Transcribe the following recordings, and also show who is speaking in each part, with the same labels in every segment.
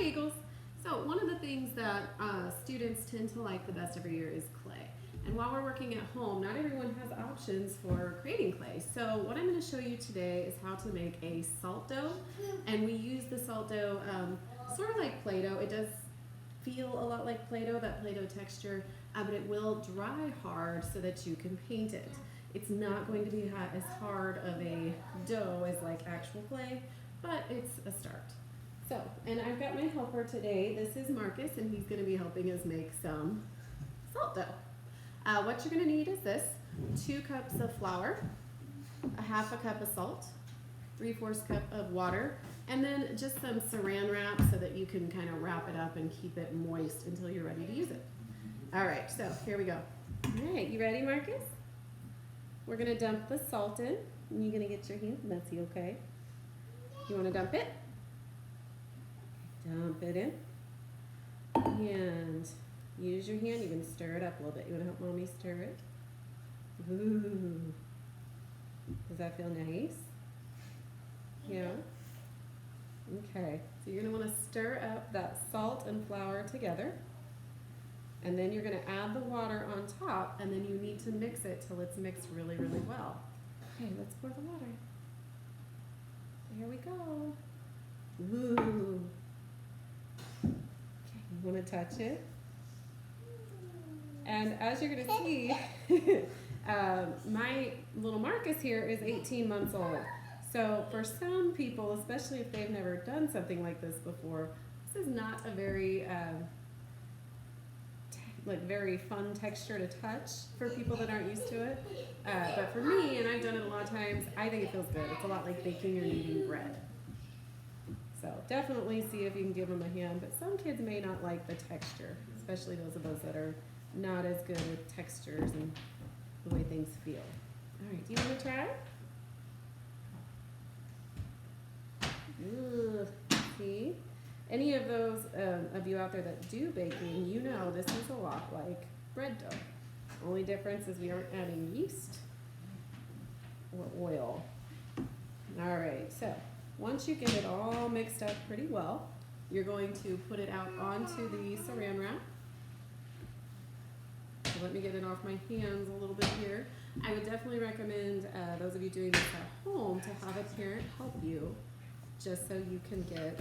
Speaker 1: Hi, Eagles. So one of the things that students tend to like the best every year is clay. And while we're working at home, not everyone has options for creating clay. So what I'm going to show you today is how to make a salt dough. And we use the salt dough sort of like Play-Doh. It does feel a lot like Play-Doh, that Play-Doh texture, but it will dry hard so that you can paint it. It's not going to be as hard of a dough as like actual clay, but it's a start. So, and I've got my helper today. This is Marcus, and he's going to be helping us make some salt dough. What you're going to need is this: 2 cups of flour, a half a cup of salt, 3/4 cup of water, and then just some saran wrap so that you can kind of wrap it up and keep it moist until you're ready to use it. All right, so here we go. All right, you ready, Marcus? We're going to dump the salt in. And you're going to get your hands messy, okay? You want to dump it? Dump it in. And use your hand. You can stir it up a little bit. You want to help Mommy stir it? Ooh. Does that feel nice? Yeah? Okay. So you're going to want to stir up that salt and flour together. And then you're going to add the water on top, and then you need to mix it till it's mixed really, really well. Okay, let's pour the water. Here we go. Ooh. Okay, you want to touch it? And as you're going to see, my little Marcus here is 18 months old. So for some people, especially if they've never done something like this before, this is not a very very fun texture to touch for people that aren't used to it. But for me, and I've done it a lot of times, I think it feels good. It's a lot like baking or kneading bread. So definitely see if you can give them a hand. But some kids may not like the texture, especially those of us that are not as good with textures and the way things feel. All right, do you want to try? Ugh, see? Any of those of you out there that do baking, you know this is a lot like bread dough. Only difference is we aren't adding yeast or oil. All right, so once you get it all mixed up pretty well, you're going to put it out onto the saran wrap. So let me get it off my hands a little bit here. I would definitely recommend those of you doing this at home to have a parent help you, just so you can get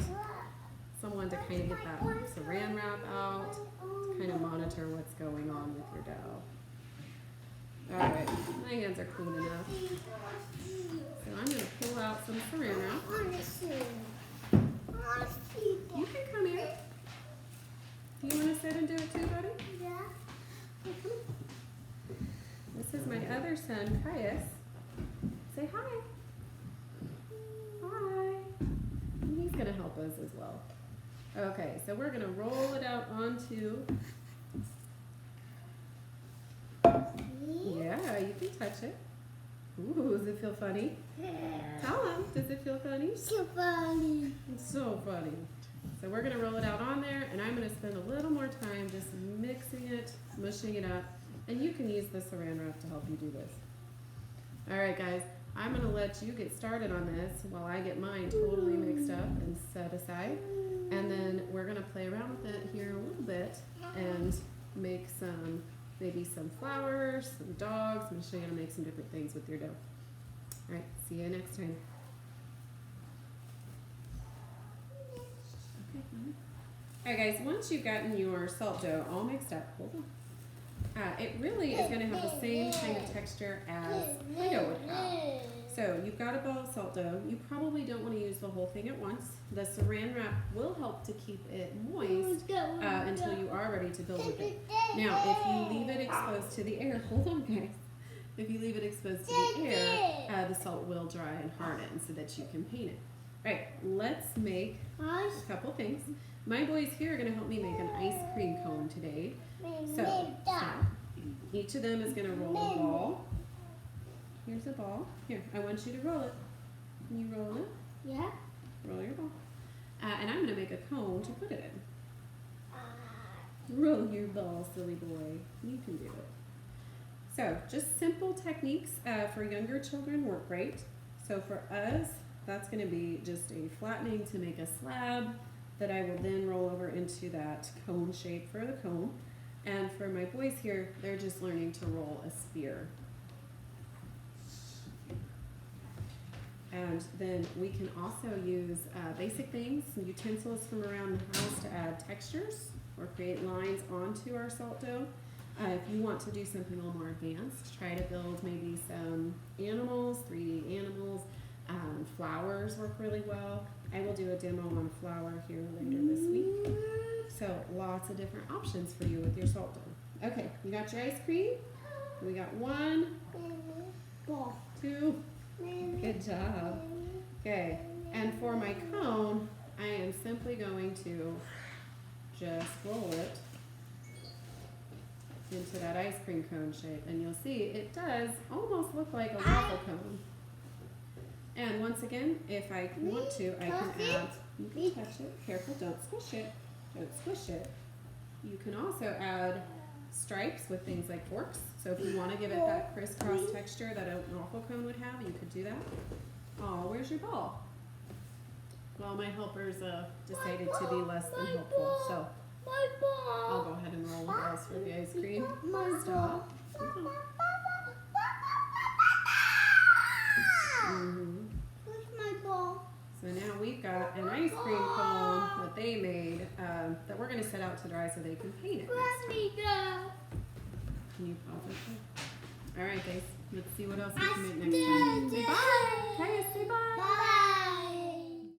Speaker 1: someone to kind of get that saran wrap out, to kind of monitor what's going on with your dough. All right, my hands are clean enough. So I'm going to pull out some saran wrap. You can come here. Do you want to sit and do it too, buddy?
Speaker 2: Yeah.
Speaker 1: Hey, come here. This is my other son, Caius. Say hi. Hi. And he's going to help us as well. Okay, so we're going to roll it out onto, yeah, you can touch it. Ooh, does it feel funny? Tell him, does it feel funny?
Speaker 2: So funny.
Speaker 1: It's so funny. So we're going to roll it out on there, and I'm going to spend a little more time just mixing it, mushing it up, and you can use the saran wrap to help you do this. All right, guys, I'm going to let you get started on this while I get mine totally mixed up and set aside. And then we're going to play around with it here a little bit and make some, maybe some flowers, some dogs. I'm going to show you how to make some different things with your dough. All right, see you next time. All right, guys, once you've gotten your salt dough all mixed up, hold on. It really is going to have the same kind of texture as Play-Doh would have. So you've got a bowl of salt dough. You probably don't want to use the whole thing at once. The saran wrap will help to keep it moist until you are ready to build with it. Now, if you leave it exposed to the air, hold on, guys. If you leave it exposed to the air, the salt will dry and harden so that you can paint it. All right, let's make a couple things. My boys here are going to help me make an ice cream cone today. So each of them is going to roll a ball. Here's a ball. Here, I want you to roll it. Can you roll it?
Speaker 2: Yeah.
Speaker 1: Roll your ball. And I'm going to make a cone to put it in. Roll your ball, silly boy. You can do it. So just simple techniques for younger children work great. So for us, that's going to be just a flattening to make a slab, that I will then roll over into that cone shape for the cone. And for my boys here, they're just learning to roll a sphere. And then we can also use basic things, utensils from around the house to add textures or create lines onto our salt dough. If you want to do something a little more advanced, try to build maybe some animals, 3D animals. Flowers work really well. I will do a demo on flower here later this week. So lots of different options for you with your salt dough. Okay, you got your ice cream? We got 1, 2. Good job. Okay, and for my cone, I am simply going to just roll it into that ice cream cone shape. And you'll see it does almost look like a waffle cone. And once again, if I want to, I can add, you can touch it, careful, don't squish it, don't squish it. You can also add stripes with things like forks. So if you want to give it that crisscross texture that a waffle cone would have, you could do that. Oh, where's your ball? Well, my helpers decided to be less than helpful, so I'll go ahead and roll the balls for the ice cream. Stop. So now we've got an ice cream cone that they made that we're going to set out to dry so they can paint it. Can you pause it? All right, guys. Let's see what else we can make next time. Say bye. Kaya, say bye.
Speaker 2: Bye.